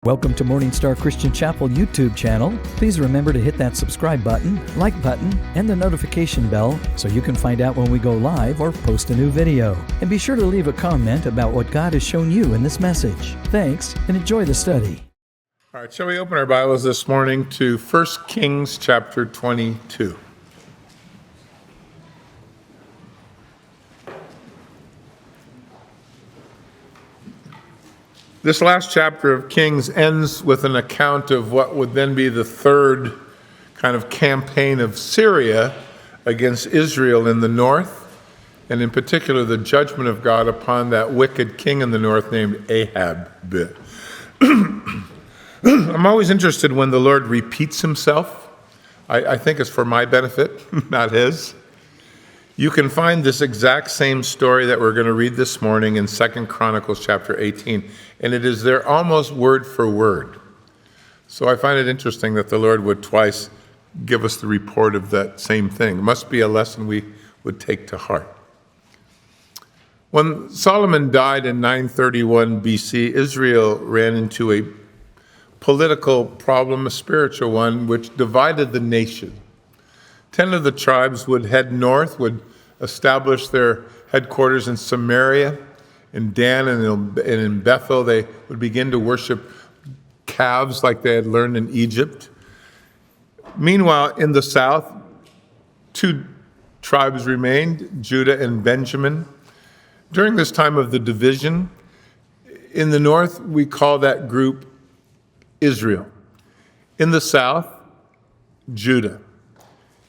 Welcome to Morningstar Christian Chapel YouTube channel. Please remember to hit that subscribe button, like button, and the notification bell so you can find out when we go live or post a new video. And be sure to leave a comment about what God has shown you in this message. Thanks, and enjoy the study. All right, shall we open our Bibles this morning to 1 Kings chapter 22. This last chapter of Kings ends with an account of what would then be the third kind of campaign of Syria against Israel in the north, and in particular the judgment of God upon that wicked king in the north named Ahab. I'm always interested when the Lord repeats himself. I think it's for my benefit, not his. You can find this exact same story that we're going to read this morning in 2 Chronicles chapter 18, and it is there almost word for word. So I find it interesting that the Lord would twice give us the report of that same thing. It must be a lesson we would take to heart. When Solomon died in 931 BC, Israel ran into a political problem, a spiritual one, which divided the nation. 10 of the tribes would head north, would establish their headquarters in Samaria, in Dan and in Bethel. They would begin to worship calves like they had learned in Egypt. Meanwhile, in the south, 2 tribes remained, Judah and Benjamin. During this time of the division, in the north, we call that group Israel. In the south, Judah.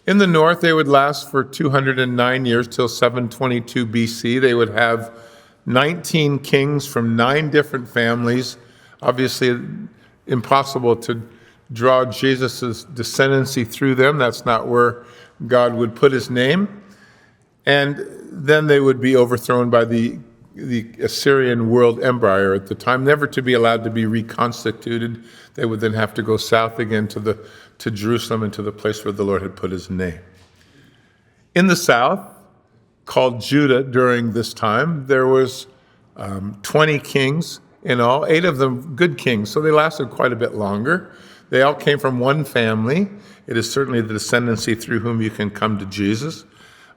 In the north, they would last for 209 years till 722 BC. They would have 19 kings from 9 different families. Obviously, impossible to draw Jesus' descendancy through them. That's not where God would put his name. And then they would be overthrown by the Assyrian world empire at the time, never to be allowed to be reconstituted. They would then have to go south again to Jerusalem and to the place where the Lord had put his name. In the south, called Judah during this time, there was 20 kings in all, 8 of them good kings, so they lasted quite a bit longer. They all came from one family. It is certainly the descendancy through whom you can come to Jesus.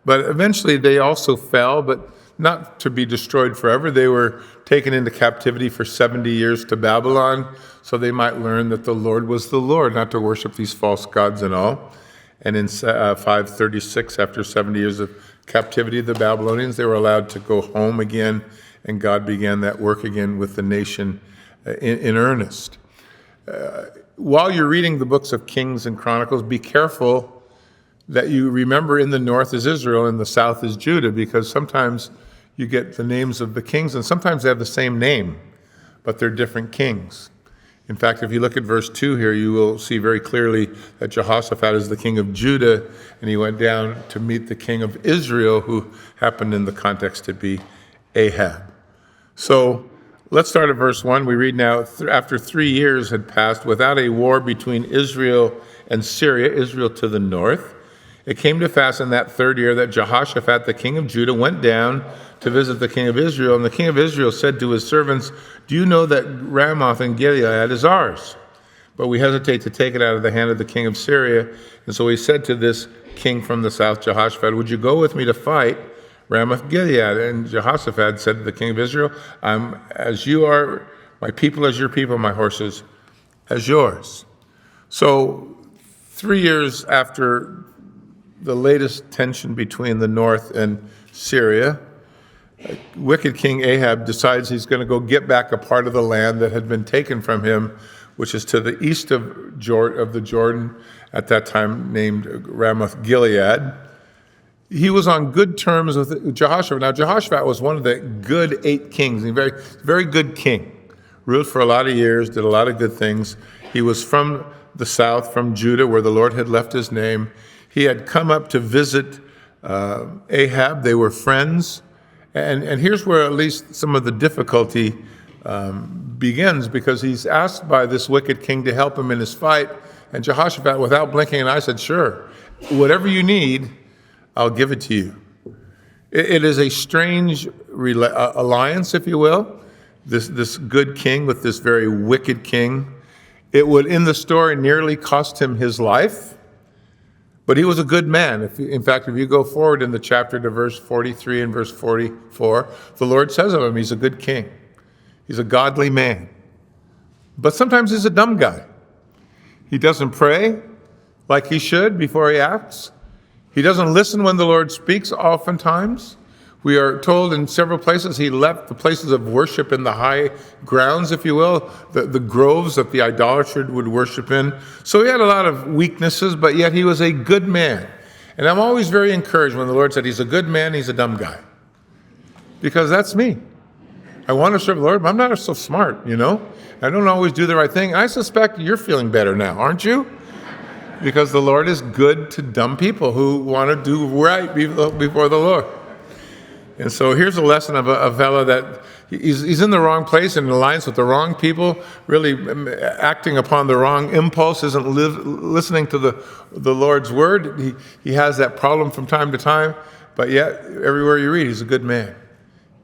But eventually they also fell, but not to be destroyed forever. They were taken into captivity for 70 years to Babylon, so they might learn that the Lord was the Lord, not to worship these false gods and all. And in 536, after 70 years of captivity of the Babylonians, they were allowed to go home again, and God began that work again with the nation in earnest. While you're reading the books of Kings and Chronicles, be careful that you remember in the north is Israel, in the south is Judah, because sometimes you get the names of the kings, and sometimes they have the same name, but they're different kings. In fact, if you look at verse 2 here, you will see very clearly that Jehoshaphat is the king of Judah, and he went down to meet the king of Israel, who happened in the context to be Ahab. So let's start at verse 1. We read now, after 3 years had passed without a war between Israel and Syria, Israel to the north, it came to pass in that 3rd year that Jehoshaphat, the king of Judah, went down to visit the king of Israel. And the king of Israel said to his servants, "Do you know that Ramoth in Gilead is ours? But we hesitate to take it out of the hand of the king of Syria." And so he said to this king from the south, Jehoshaphat, "Would you go with me to fight Ramoth Gilead?" And Jehoshaphat said to the king of Israel, "I'm as you are, my people as your people, my horses as yours." So 3 years after the latest tension between the north and Syria, wicked King Ahab decides he's going to go get back a part of the land that had been taken from him, which is to the east of the Jordan, at that time named Ramoth Gilead. He was on good terms with Jehoshaphat. Now, Jehoshaphat was one of the good 8 kings, a very, very good king. Ruled for a lot of years, did a lot of good things. He was from the south, from Judah, where the Lord had left his name. He had come up to visit Ahab. They were friends. And here's where at least some of the difficulty begins, because he's asked by this wicked king to help him in his fight. And Jehoshaphat, without blinking an eye, said, "Sure, whatever you need, I'll give it to you." It is a strange alliance, if you will. this good king with this very wicked king. It would, in the story, nearly cost him his life, but he was a good man. In fact, if you go forward in the chapter to verse 43 and verse 44, the Lord says of him, he's a good king. He's a godly man. But sometimes he's a dumb guy. He doesn't pray like he should before he acts. He doesn't listen when the Lord speaks oftentimes. We are told in several places he left the places of worship in the high grounds, if you will, the groves that the idolater would worship in. So he had a lot of weaknesses, but yet he was a good man. And I'm always very encouraged when the Lord said he's a good man, he's a dumb guy. Because that's me. I want to serve the Lord, but I'm not so smart, you know. I don't always do the right thing. I suspect you're feeling better now, aren't you? Because the Lord is good to dumb people who want to do right before the Lord. And so here's a lesson of a fellow that he's in the wrong place, in alliance with the wrong people, really acting upon the wrong impulse, isn't listening to the Lord's word. He has that problem from time to time, but yet everywhere you read, he's a good man.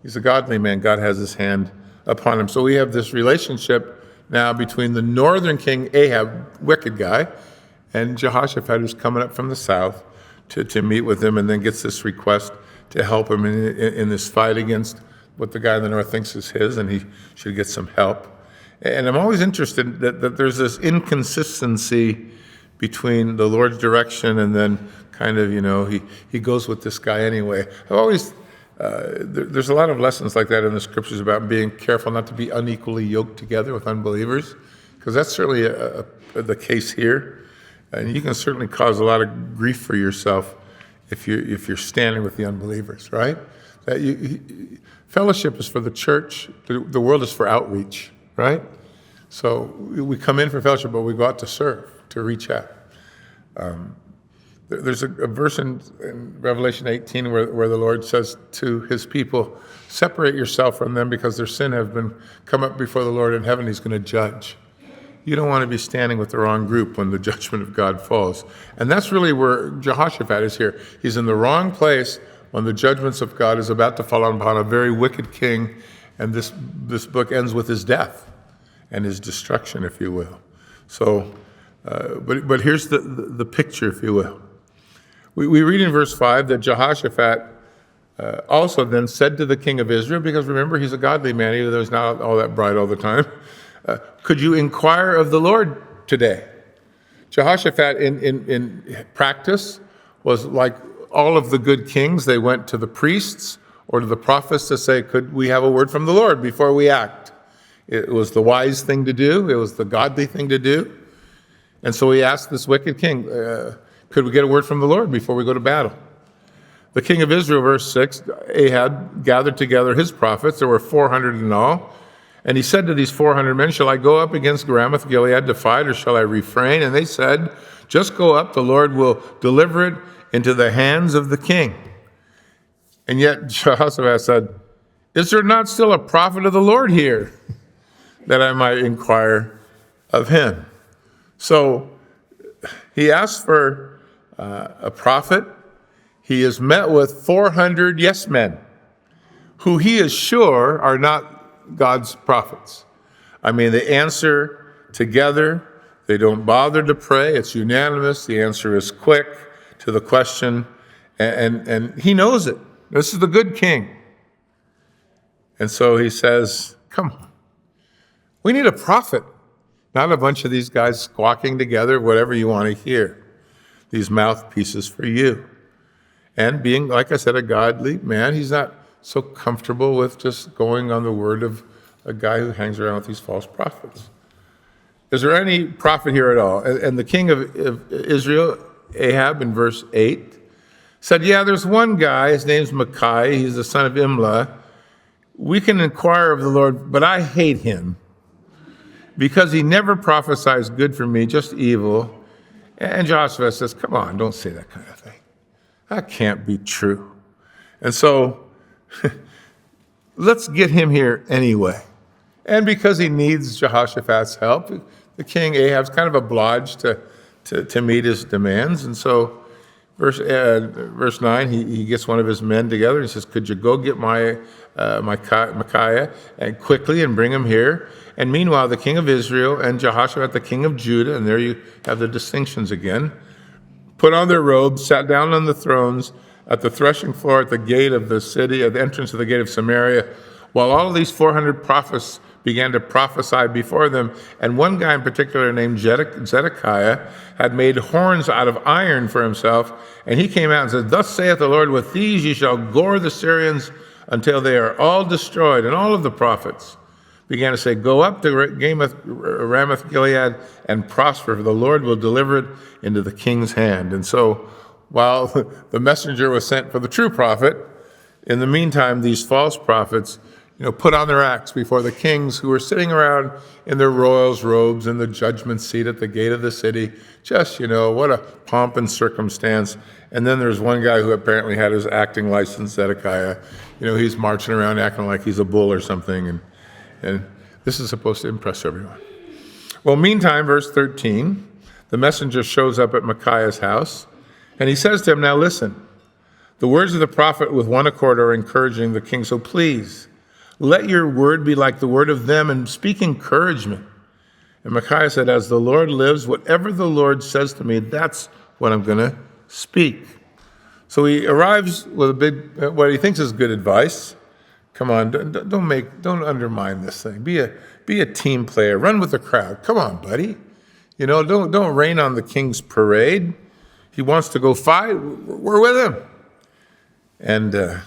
He's a godly man. God has his hand upon him. So we have this relationship now between the northern king, Ahab, wicked guy, and Jehoshaphat, who's coming up from the south to meet with him, and then gets this request to help him in this fight against what the guy in the north thinks is his, and he should get some help. And I'm always interested that there's this inconsistency between the Lord's direction and then kind of, he goes with this guy anyway. There's a lot of lessons like that in the scriptures about being careful not to be unequally yoked together with unbelievers, because that's certainly the case here. And you can certainly cause a lot of grief for yourself if you're standing with the unbelievers, right? Fellowship is for the church. The world is for outreach, right? So we come in for fellowship, but we go out to serve, to reach out. There's a verse in Revelation 18 where the Lord says to his people, separate yourself from them because their sin have come up before the Lord in heaven. He's going to judge. You don't want to be standing with the wrong group when the judgment of God falls. And that's really where Jehoshaphat is here. He's in the wrong place when the judgments of God is about to fall upon a very wicked king, and this book ends with his death and his destruction, if you will. So, but here's the picture, if you will. We read in verse 5 that Jehoshaphat also then said to the king of Israel, because remember, he's a godly man, even though he's not all that bright all the time, could you inquire of the Lord today? Jehoshaphat in practice was like all of the good kings. They went to the priests or to the prophets to say, could we have a word from the Lord before we act? It was the wise thing to do. It was the godly thing to do. And so he asked this wicked king, could we get a word from the Lord before we go to battle? The king of Israel, verse 6, Ahab gathered together his prophets. There were 400 in all. And he said to these 400 men, shall I go up against Ramoth Gilead to fight, or shall I refrain? And they said, just go up, the Lord will deliver it into the hands of the king. And yet Jehoshaphat said, is there not still a prophet of the Lord here, that I might inquire of him? So he asked for a prophet. He is met with 400 yes men, who he is sure are not God's prophets. I mean, they answer together. They don't bother to pray. It's unanimous. The answer is quick to the question, and he knows it. This is the good king. And so he says, come on. We need a prophet, not a bunch of these guys squawking together, whatever you want to hear. These mouthpieces for you. And being, like I said, a godly man, he's not so comfortable with just going on the word of a guy who hangs around with these false prophets. Is there any prophet here at all? And the king of Israel, Ahab, in verse 8, said, yeah, there's one guy, his name's Micaiah, he's the son of Imlah. We can inquire of the Lord, but I hate him because he never prophesies good for me, just evil. And Joshua says, come on, don't say that kind of thing. That can't be true. And so let's get him here anyway. And because he needs Jehoshaphat's help, the king Ahab's kind of obliged to meet his demands. And so Verse 9, he gets one of his men together. He says, could you go get Micaiah and quickly and bring him here? And meanwhile, the king of Israel and Jehoshaphat, the king of Judah, and there you have the distinctions again, put on their robes, sat down on the thrones at the threshing floor at the gate of the city, at the entrance of the gate of Samaria, while all of these 400 prophets began to prophesy before them. And one guy in particular named Zedekiah had made horns out of iron for himself. And he came out and said, thus saith the Lord, with these ye shall gore the Syrians until they are all destroyed. And all of the prophets began to say, go up to Ramoth Gilead and prosper, for the Lord will deliver it into the king's hand. And so while the messenger was sent for the true prophet, in the meantime, these false prophets put on their acts before the kings who were sitting around in their royals' robes in the judgment seat at the gate of the city. Just, what a pomp and circumstance. And then there's one guy who apparently had his acting license, Zedekiah. He's marching around acting like he's a bull or something. And this is supposed to impress everyone. Well, meantime, verse 13, the messenger shows up at Micaiah's house, and he says to him, now listen, the words of the prophet with one accord are encouraging the king, so please, let your word be like the word of them, and speak encouragement. And Micaiah said, as the Lord lives, whatever the Lord says to me, that's what I'm going to speak. So he arrives with what he thinks is good advice. Come on, don't undermine this thing. Be a team player. Run with the crowd. Come on, buddy. Don't rain on the king's parade. He wants to go fight. We're with him. And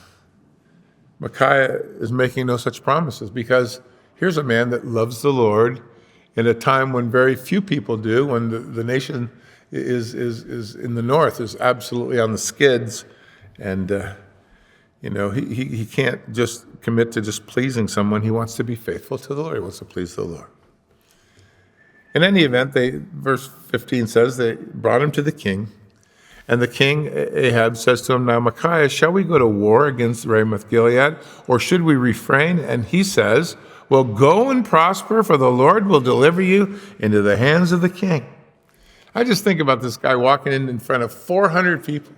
Micaiah is making no such promises, because here's a man that loves the Lord in a time when very few people do, when the nation is in the north, is absolutely on the skids. And, he can't just commit to just pleasing someone. He wants to be faithful to the Lord. He wants to please the Lord. In any event, verse 15 says they brought him to the king. And the king, Ahab, says to him, now, Micaiah, shall we go to war against Ramoth Gilead, or should we refrain? And he says, well, go and prosper, for the Lord will deliver you into the hands of the king. I just think about this guy walking in front of 400 people,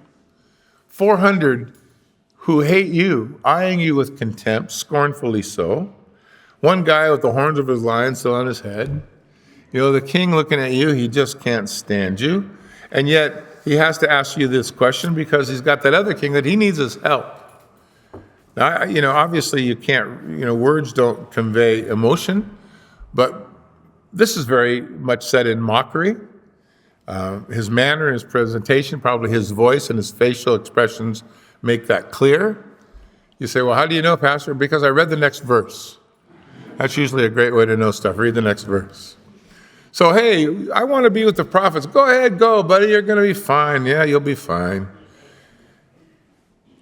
400 who hate you, eyeing you with contempt, scornfully so. One guy with the horns of his lion still on his head. The king looking at you, he just can't stand you. And yet, he has to ask you this question because he's got that other king that he needs his help. Now, obviously you can't, words don't convey emotion, but this is very much said in mockery. His manner, his presentation, probably his voice and his facial expressions make that clear. You say, well, how do you know, Pastor? Because I read the next verse. That's usually a great way to know stuff. Read the next verse. So, hey, I want to be with the prophets. Go ahead, go, buddy. You're going to be fine. Yeah, you'll be fine.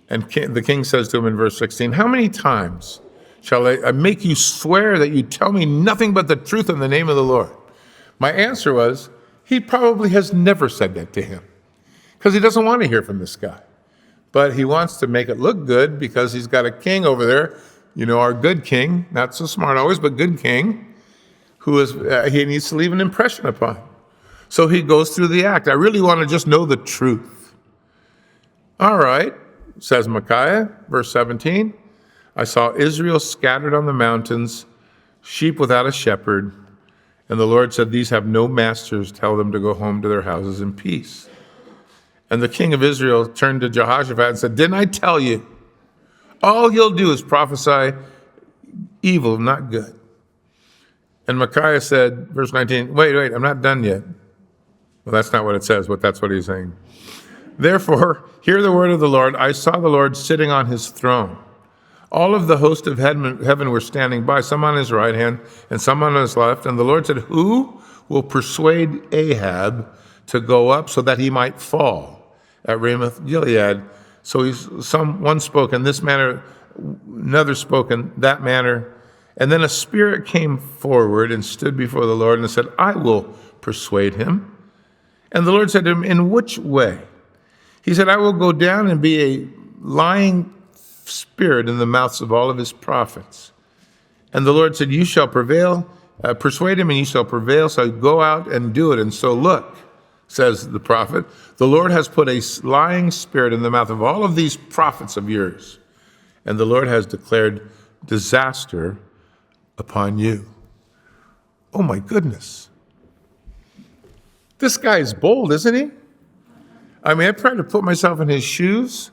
And the king says to him in verse 16, how many times shall I make you swear that you tell me nothing but the truth in the name of the Lord? My answer was, he probably has never said that to him because he doesn't want to hear from this guy. But he wants to make it look good because he's got a king over there, our good king, not so smart always, but good king, he needs to leave an impression upon. So he goes through the act. I really want to just know the truth. All right, says Micaiah, verse 17, I saw Israel scattered on the mountains, sheep without a shepherd. And the Lord said, these have no masters. Tell them to go home to their houses in peace. And the king of Israel turned to Jehoshaphat and said, didn't I tell you? All you'll do is prophesy evil, not good. And Micaiah said, verse 19, wait, I'm not done yet. Well, that's not what it says, but that's what he's saying. Therefore, hear the word of the Lord. I saw the Lord sitting on his throne. All of the host of heaven were standing by, some on his right hand and some on his left. And the Lord said, who will persuade Ahab to go up so that he might fall at Ramoth Gilead? So one spoke in this manner, another spoke in that manner. And then a spirit came forward and stood before the Lord and said, I will persuade him. And the Lord said to him, in which way? He said, I will go down and be a lying spirit in the mouths of all of his prophets. And the Lord said, you shall prevail, persuade him, and you shall prevail. So go out and do it. And so look, says the prophet. The Lord has put a lying spirit in the mouth of all of these prophets of yours, and the Lord has declared disaster upon you. Oh my goodness. This guy is bold, isn't he? I mean, I try to put myself in his shoes.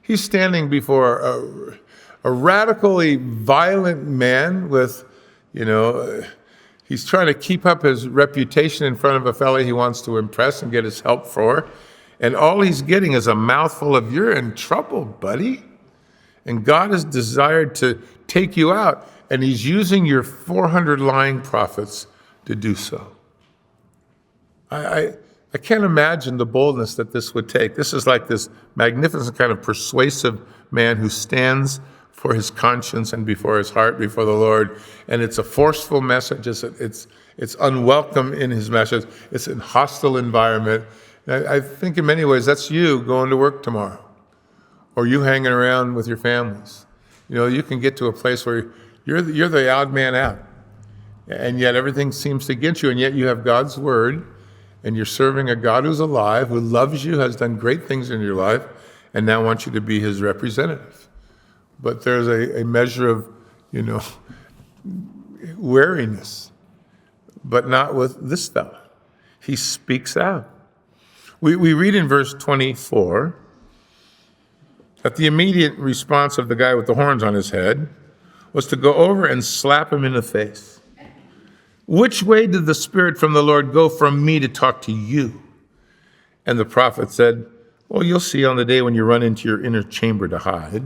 He's standing before a radically violent man with, he's trying to keep up his reputation in front of a fella he wants to impress and get his help for. And all he's getting is a mouthful of, you're in trouble, buddy. And God has desired to take you out. And he's using your 400 lying prophets to do so. I can't imagine the boldness that this would take. This is like this magnificent kind of persuasive man who stands for his conscience and before his heart, before the Lord. And it's a forceful message. It's unwelcome in his message. It's a hostile environment. I think in many ways that's you going to work tomorrow, or you hanging around with your families. You can get to a place where you're the odd man out, and yet everything seems to against you, and yet you have God's word, and you're serving a God who's alive, who loves you, has done great things in your life, and now wants you to be his representative. But there's a measure of, wariness, but not with this fellow. He speaks out. We read in verse 24 that the immediate response of the guy with the horns on his head was to go over and slap him in the face. Which way did the Spirit from the Lord go from me to talk to you? And the prophet said, well, you'll see on the day when you run into your inner chamber to hide.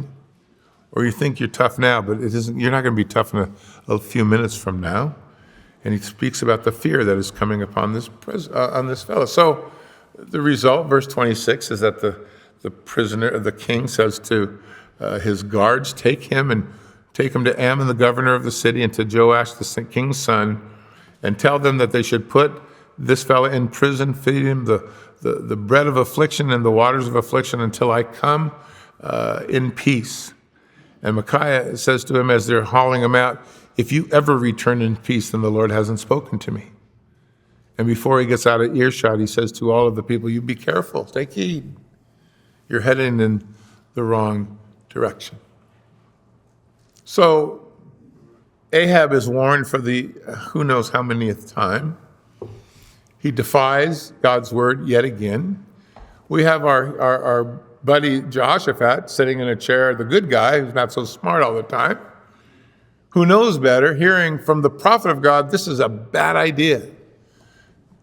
Or you think you're tough now, but you're not going to be tough in a few minutes from now. And he speaks about the fear that is coming upon this fellow. So the result, verse 26, is that the prisoner, the king says to his guards, take him to Ammon, the governor of the city, and to Joash, the king's son, and tell them that they should put this fellow in prison, feed him the bread of affliction and the waters of affliction until I come in peace. And Micaiah says to him as they're hauling him out, if you ever return in peace, then the Lord hasn't spoken to me. And before he gets out of earshot, he says to all of the people, you be careful, take heed. You're heading in the wrong direction. So Ahab is warned for the who knows how manyth time. He defies God's word yet again. We have our buddy Jehoshaphat sitting in a chair, the good guy who's not so smart all the time, who knows better, hearing from the prophet of God, this is a bad idea.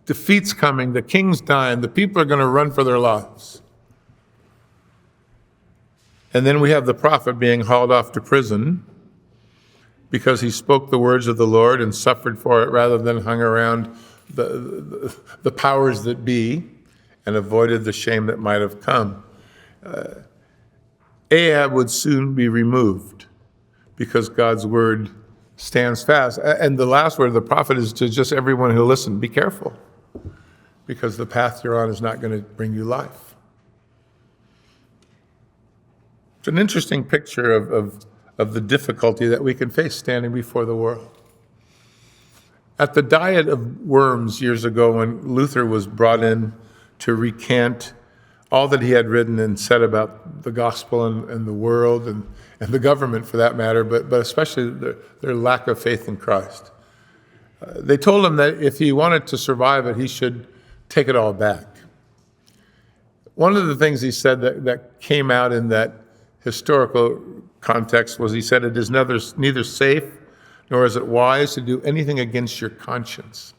Defeat's coming, the king's dying, the people are going to run for their lives. And then we have the prophet being hauled off to prison because he spoke the words of the Lord and suffered for it rather than hung around the powers that be and avoided the shame that might have come. Ahab would soon be removed because God's word stands fast. And the last word of the prophet is to just everyone who listens, be careful, because the path you're on is not going to bring you life. It's an interesting picture of the difficulty that we can face standing before the world. At the Diet of Worms years ago, when Luther was brought in to recant all that he had written and said about the gospel and the world and the government for that matter, but especially their lack of faith in Christ, they told him that if he wanted to survive it, he should take it all back. One of the things he said that came out in that historical context was he said, it is neither safe nor is it wise to do anything against your conscience.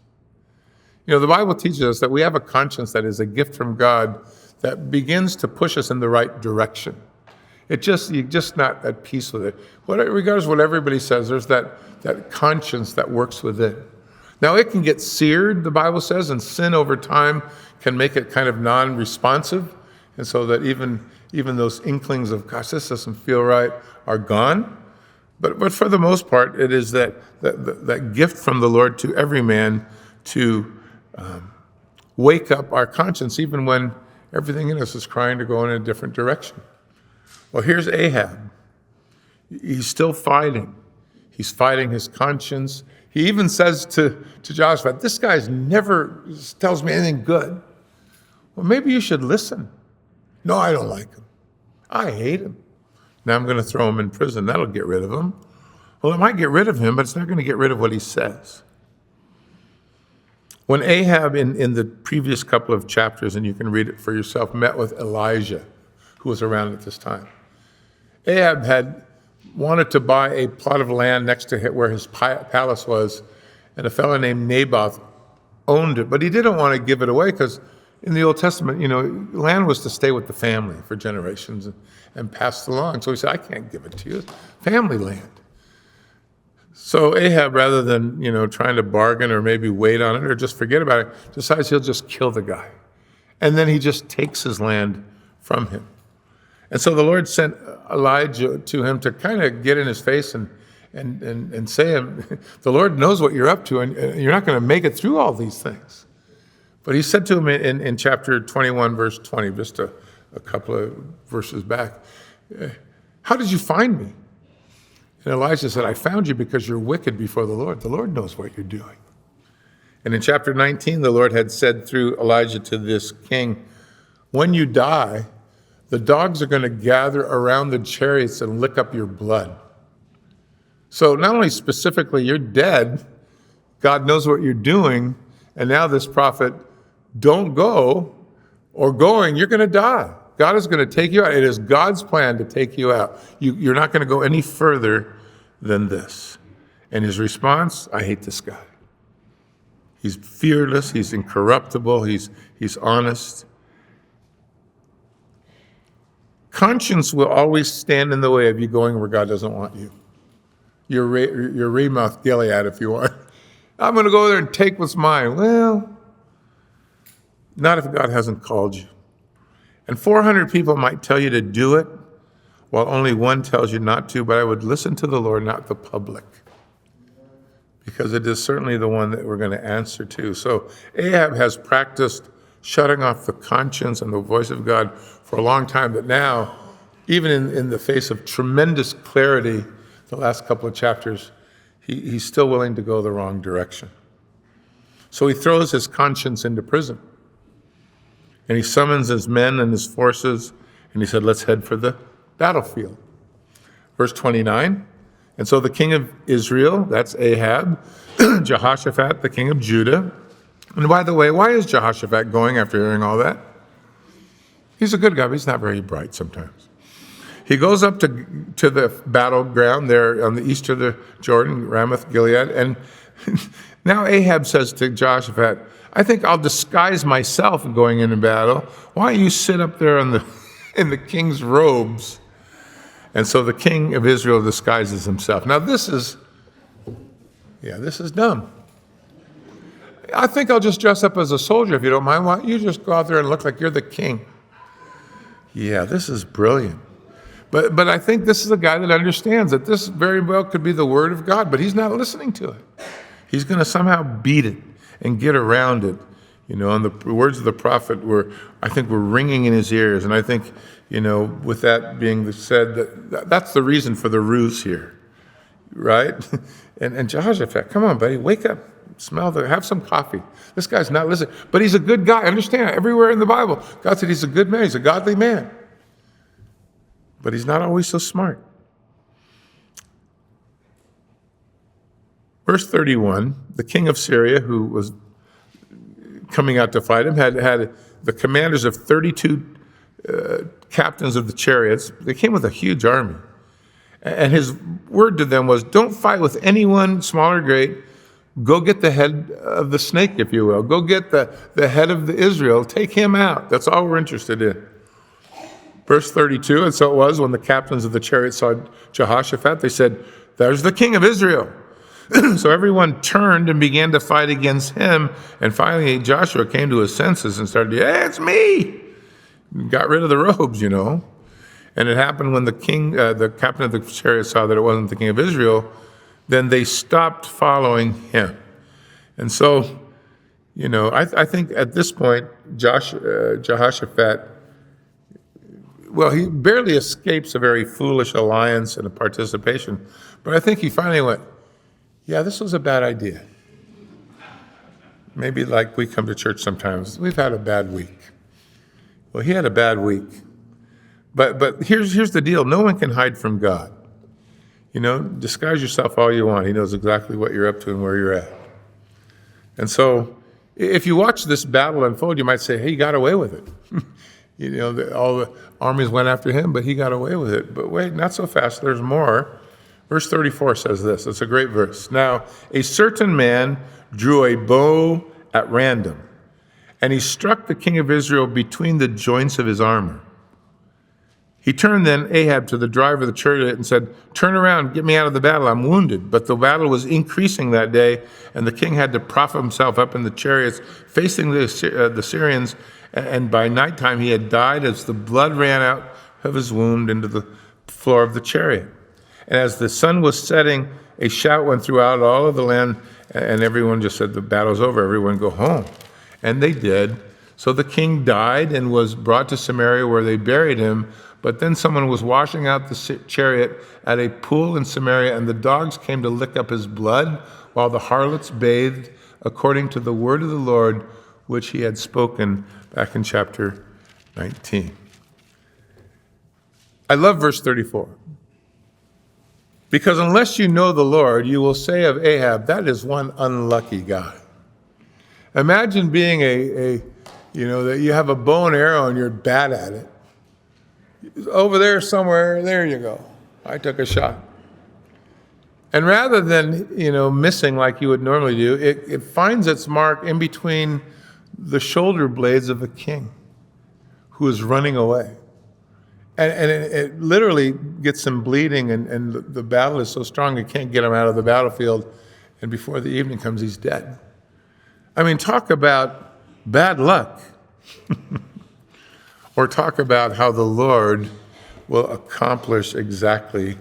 The Bible teaches us that we have a conscience that is a gift from God that begins to push us in the right direction. You're just not at peace with it. Regardless of what everybody says, there's that conscience that works within. Now, it can get seared, the Bible says, and sin over time can make it kind of non-responsive, and so that even those inklings of, gosh, this doesn't feel right, are gone. But for the most part, it is that gift from the Lord to every man to wake up our conscience, even when everything in us is crying to go in a different direction. Well, here's Ahab. He's still fighting. He's fighting his conscience. He even says to Joshua, this guy never tells me anything good. Well, maybe you should listen. No, I don't like him. I hate him. Now I'm going to throw him in prison. That'll get rid of him. Well, it might get rid of him, but it's not going to get rid of what he says. When Ahab, in the previous couple of chapters, and you can read it for yourself, met with Elijah, who was around at this time, Ahab had wanted to buy a plot of land next to where his palace was, and a fellow named Naboth owned it, but he didn't want to give it away because in the Old Testament, land was to stay with the family for generations and passed along. So he said, I can't give it to you. It's family land. So Ahab, rather than, trying to bargain or maybe wait on it or just forget about it, decides he'll just kill the guy. And then he just takes his land from him. And so the Lord sent Elijah to him to kind of get in his face and say him, the Lord knows what you're up to, and you're not going to make it through all these things. But he said to him in chapter 21, verse 20, just a couple of verses back, how did you find me? And Elijah said, I found you because you're wicked before the Lord. The Lord knows what you're doing. And in chapter 19, the Lord had said through Elijah to this king, when you die, the dogs are going to gather around the chariots and lick up your blood. So not only specifically you're dead, God knows what you're doing, and now this prophet, don't go, or going, you're going to die. God is going to take you out. It is God's plan to take you out. You're not going to go any further than this. And his response, I hate this guy. He's fearless, he's incorruptible, he's honest. Conscience will always stand in the way of you going where God doesn't want you. Your Ramoth Gilead, if you want. I'm going to go there and take what's mine. Well, not if God hasn't called you. And 400 people might tell you to do it, while only one tells you not to, but I would listen to the Lord, not the public, because it is certainly the one that we're going to answer to. So Ahab has practiced shutting off the conscience and the voice of God for a long time, but now, even in the face of tremendous clarity, the last couple of chapters, he's still willing to go the wrong direction. So he throws his conscience into prison. And he summons his men and his forces, and he said, let's head for the battlefield. Verse 29, and so the king of Israel, that's Ahab, Jehoshaphat, the king of Judah. And by the way, why is Jehoshaphat going after hearing all that? He's a good guy, but he's not very bright sometimes. He goes up to the battleground there on the east of the Jordan, Ramoth Gilead, and now Ahab says to Jehoshaphat, I think I'll disguise myself going into battle. Why don't you sit up there in the king's robes? And so the king of Israel disguises himself. Now this is dumb. I think I'll just dress up as a soldier if you don't mind. Why don't you just go out there and look like you're the king? Yeah, this is brilliant. But I think this is a guy that understands that this very well could be the word of God, but he's not listening to it. He's going to somehow beat it and get around it. And the words of the prophet were ringing in his ears. And I think, with that being said, that's the reason for the ruse here, right? And Jehoshaphat, come on, buddy, wake up, have some coffee. This guy's not listening, but he's a good guy. Understand, everywhere in the Bible, God said he's a good man, he's a godly man. But he's not always so smart. Verse 31, the king of Syria, who was coming out to fight him, had the commanders of 32 captains of the chariots. They came with a huge army. And his word to them was, don't fight with anyone, small or great. Go get the head of the snake, if you will. Go get the head of Israel. Take him out. That's all we're interested in. Verse 32, and so it was when the captains of the chariots saw Jehoshaphat, they said, there's the king of Israel. So everyone turned and began to fight against him. And finally, Joshua came to his senses and started, hey, it's me. Got rid of the robes, And it happened when the captain of the chariot saw that it wasn't the king of Israel, then they stopped following him. And so, I think at this point, Jehoshaphat, well, he barely escapes a very foolish alliance and a participation. But I think he finally went, yeah, this was a bad idea. Maybe like we come to church sometimes. We've had a bad week. Well, he had a bad week. But here's the deal. No one can hide from God. Disguise yourself all you want. He knows exactly what you're up to and where you're at. And so if you watch this battle unfold, you might say, hey, he got away with it. All the armies went after him, but he got away with it. But wait, not so fast. There's more. Verse 34 says this. It's a great verse. Now, a certain man drew a bow at random, and he struck the king of Israel between the joints of his armor. He turned then Ahab to the driver of the chariot and said, turn around, get me out of the battle, I'm wounded. But the battle was increasing that day, and the king had to prop himself up in the chariots facing the Syrians, and by nighttime he had died as the blood ran out of his wound into the floor of the chariot. And as the sun was setting, a shout went throughout all of the land, and everyone just said, the battle's over, everyone go home. And they did. So the king died and was brought to Samaria, where they buried him. But then someone was washing out the chariot at a pool in Samaria, and the dogs came to lick up his blood, while the harlots bathed, according to the word of the Lord, which he had spoken back in chapter 19. I love verse 34. Because unless you know the Lord, you will say of Ahab, that is one unlucky guy. Imagine being that you have a bow and arrow and you're bad at it. Over there somewhere, there you go. I took a shot. And rather than, missing like you would normally do, it finds its mark in between the shoulder blades of a king who is running away. And it literally gets him bleeding, and the battle is so strong it can't get him out of the battlefield. And before the evening comes, he's dead. I mean, talk about bad luck. Or talk about how the Lord will accomplish exactly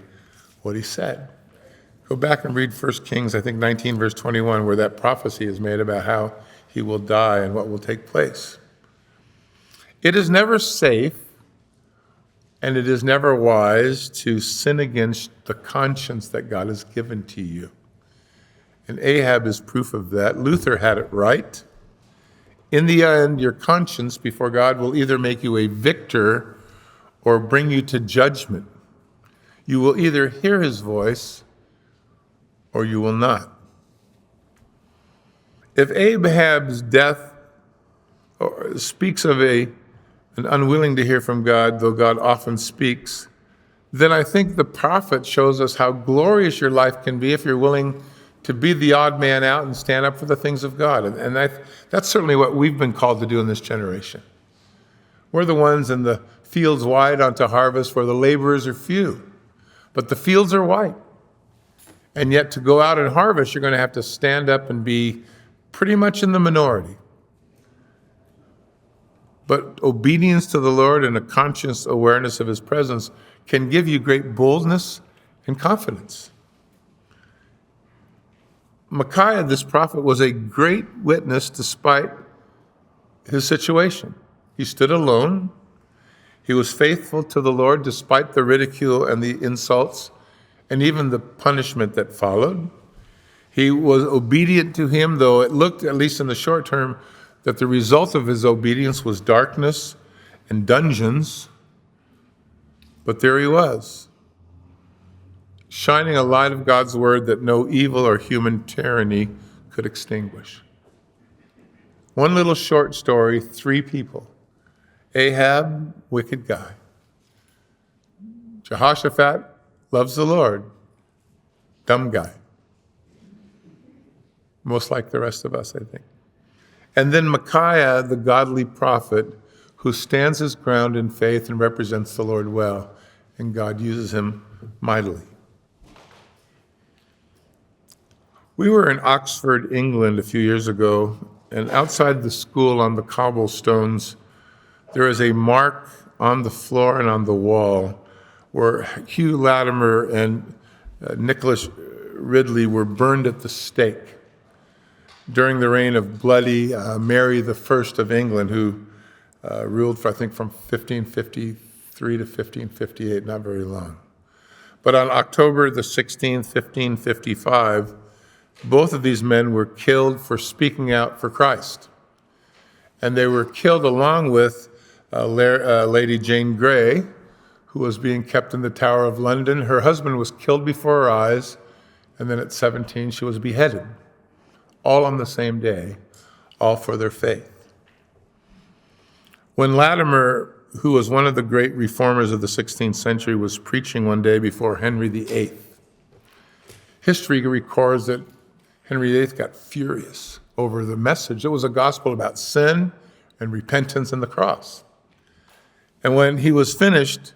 what he said. Go back and read 1 Kings, I think 19, verse 21, where that prophecy is made about how he will die and what will take place. It is never safe and it is never wise to sin against the conscience that God has given to you. And Ahab is proof of that. Luther had it right. In the end, your conscience before God will either make you a victor or bring you to judgment. You will either hear his voice or you will not. If Ahab's death speaks of an unwilling to hear from God, though God often speaks, then I think the prophet shows us how glorious your life can be if you're willing to be the odd man out and stand up for the things of God. And that's certainly what we've been called to do in this generation. We're the ones in the fields wide unto harvest where the laborers are few, but the fields are white. And yet to go out and harvest, you're going to have to stand up and be pretty much in the minority. But obedience to the Lord and a conscious awareness of his presence can give you great boldness and confidence. Micaiah, this prophet, was a great witness despite his situation. He stood alone. He was faithful to the Lord despite the ridicule and the insults and even the punishment that followed. He was obedient to him, though it looked, at least in the short term, that the result of his obedience was darkness and dungeons. But there he was, shining a light of God's word that no evil or human tyranny could extinguish. One little short story, 3 people. Ahab, wicked guy. Jehoshaphat, loves the Lord, dumb guy. Most like the rest of us, I think. And then Micaiah, the godly prophet, who stands his ground in faith and represents the Lord well, and God uses him mightily. We were in Oxford, England, a few years ago, and outside the school on the cobblestones, there is a mark on the floor and on the wall where Hugh Latimer and Nicholas Ridley were burned at the stake during the reign of bloody Mary I of England, who ruled, I think, from 1553 to 1558, not very long. But on October the 16th, 1555, both of these men were killed for speaking out for Christ. And they were killed along with Lady Jane Grey, who was being kept in the Tower of London. Her husband was killed before her eyes, and then at 17 she was beheaded, all on the same day, all for their faith. When Latimer, who was one of the great reformers of the 16th century, was preaching one day before Henry VIII, history records that Henry VIII got furious over the message. It was a gospel about sin and repentance and the cross. And when he was finished,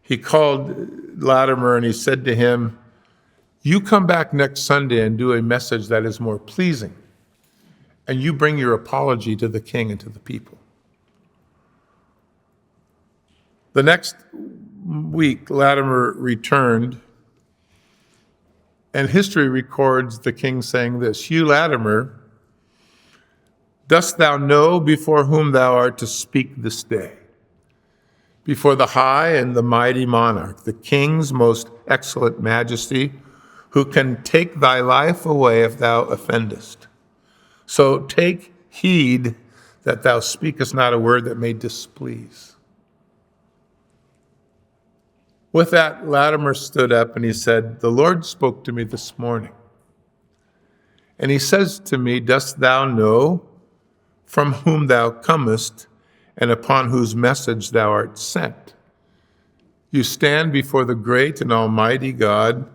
he called Latimer and he said to him, "You come back next Sunday and do a message that is more pleasing, and you bring your apology to the king and to the people." The next week, Latimer returned, and history records the king saying this, "You, Latimer, dost thou know before whom thou art to speak this day? Before the high and the mighty monarch, the king's most excellent majesty, who can take thy life away if thou offendest. So take heed that thou speakest not a word that may displease." With that, Latimer stood up and he said, "The Lord spoke to me this morning. And he says to me, dost thou know from whom thou comest and upon whose message thou art sent? You stand before the great and almighty God,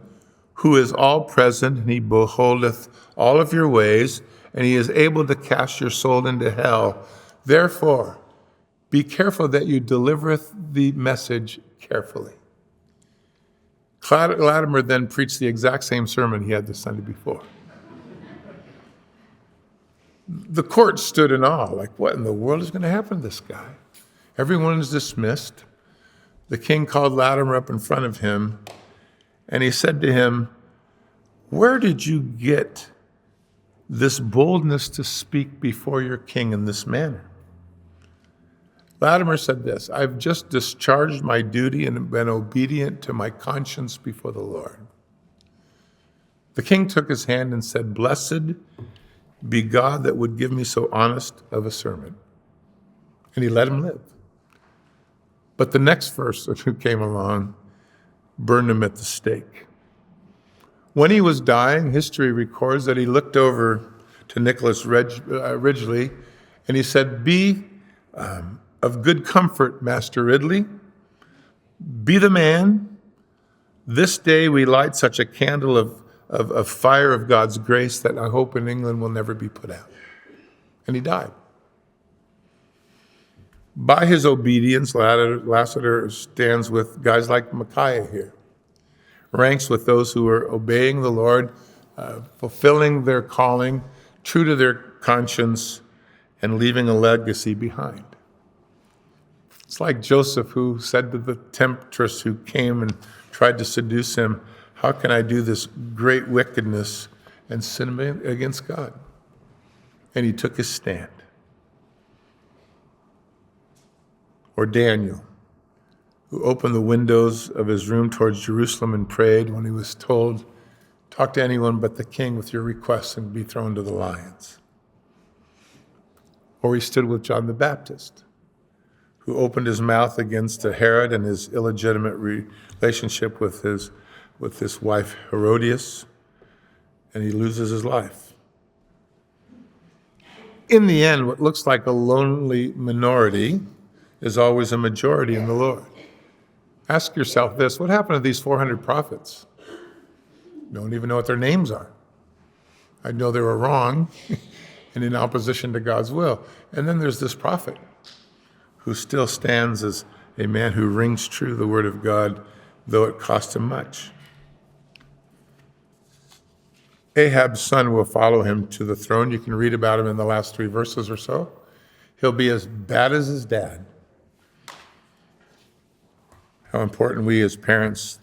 who is all present, and he beholdeth all of your ways, and he is able to cast your soul into hell. Therefore, be careful that you delivereth the message carefully." Latimer then preached the exact same sermon he had the Sunday before. The court stood in awe, like, what in the world is going to happen to this guy? Everyone is dismissed. The king called Latimer up in front of him, and he said to him, "Where did you get this boldness to speak before your king in this manner?" Latimer said this, "I've just discharged my duty and been obedient to my conscience before the Lord." The king took his hand and said, "Blessed be God that would give me so honest of a sermon." And he let him live. But the next person who came along burned him at the stake. When he was dying, history records that he looked over to Nicholas Ridgely and he said, "Be of good comfort, Master Ridley. Be the man. This day we light such a candle of fire of God's grace that I hope in England will never be put out." And he died. By his obedience, Lassiter stands with guys like Micaiah here, ranks with those who are obeying the Lord, fulfilling their calling, true to their conscience, and leaving a legacy behind. It's like Joseph, who said to the temptress who came and tried to seduce him, "How can I do this great wickedness and sin against God?" And he took his stand. Or Daniel, who opened the windows of his room towards Jerusalem and prayed when he was told, "Talk to anyone but the king with your requests and be thrown to the lions." Or he stood with John the Baptist, who opened his mouth against Herod and his illegitimate relationship with his wife Herodias, and he loses his life. In the end, what looks like a lonely minority is always a majority in the Lord. Ask yourself this, what happened to these 400 prophets? Don't even know what their names are. I know they were wrong and in opposition to God's will. And then there's this prophet who still stands as a man who rings true the word of God, though it cost him much. Ahab's son will follow him to the throne. You can read about him in the last 3 verses or so. He'll be as bad as his dad. How important we as parents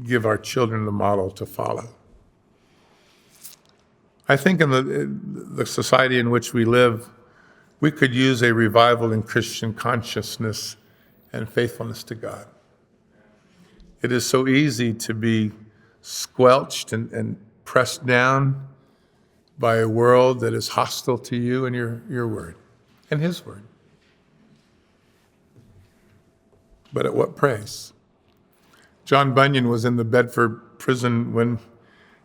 give our children the model to follow. I think in the society in which we live, we could use a revival in Christian consciousness and faithfulness to God. It is so easy to be squelched and pressed down by a world that is hostile to you and your word and his word. but at what price? John Bunyan was in the Bedford prison when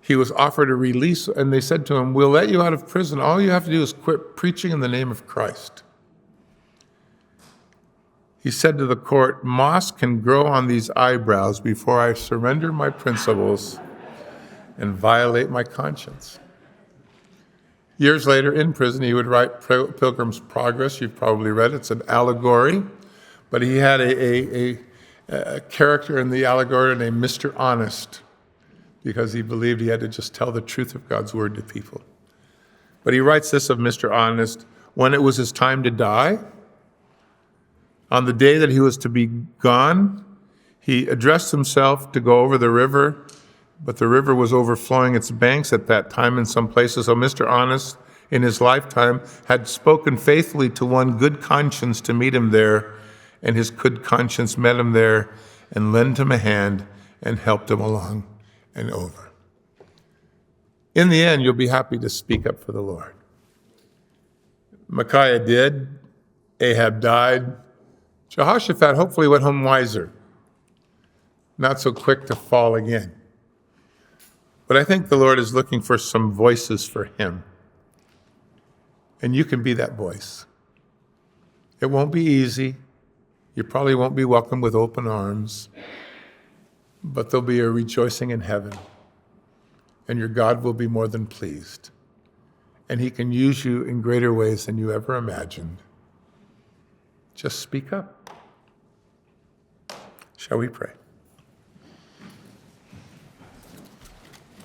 he was offered a release, and they said to him, "We'll let you out of prison. All you have to do is quit preaching in the name of Christ." He said to the court, "Moss can grow on these eyebrows before I surrender my principles and violate my conscience." Years later, in prison, he would write Pilgrim's Progress. You've probably read it. It's an allegory, but he had a character in the allegory named Mr. Honest, because he believed he had to just tell the truth of God's word to people. But he writes this of Mr. Honest: when it was his time to die, on the day that he was to be gone, he addressed himself to go over the river, but the river was overflowing its banks at that time in some places. So Mr. Honest, in his lifetime, had spoken faithfully to one good conscience to meet him there, and his good conscience met him there and lent him a hand and helped him along and over. In the end, you'll be happy to speak up for the Lord. Micaiah did. Ahab died. Jehoshaphat hopefully went home wiser, not so quick to fall again. But I think the Lord is looking for some voices for him. And you can be that voice. It won't be easy. You probably won't be welcomed with open arms. But there'll be a rejoicing in heaven. And your God will be more than pleased. And he can use you in greater ways than you ever imagined. Just speak up. Shall we pray?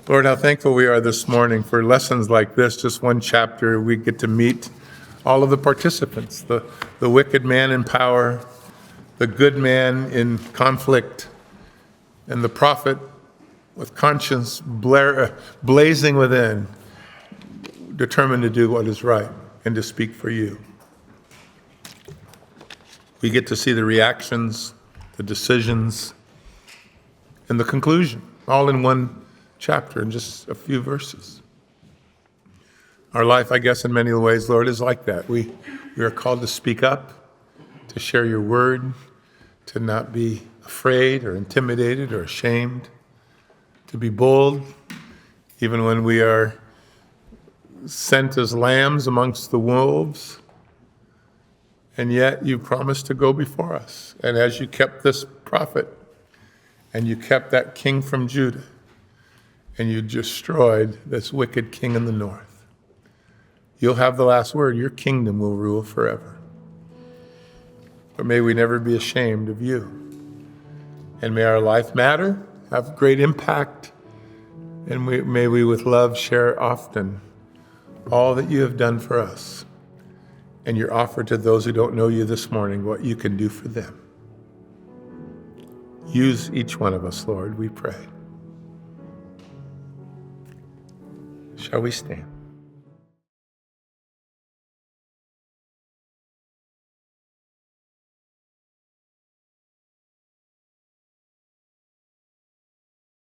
Lord, how thankful we are this morning for lessons like this, just one chapter. We get to meet all of the participants, the wicked man in power, the good man in conflict, and the prophet with conscience blazing within, determined to do what is right and to speak for you. We get to see the reactions, the decisions, and the conclusion, all in one chapter, in just a few verses. Our life, I guess, in many ways, Lord, is like that. We are called to speak up, to share your word, to not be afraid or intimidated or ashamed, to be bold, even when we are sent as lambs amongst the wolves. And yet you promised to go before us. And as you kept this prophet, and you kept that king from Judah, and you destroyed this wicked king in the north, you'll have the last word. Your kingdom will rule forever. But may we never be ashamed of you. And may our life matter, have great impact, and may we with love share often all that you have done for us, and your offer to those who don't know you this morning, what you can do for them. Use each one of us, Lord, we pray. Shall we stand?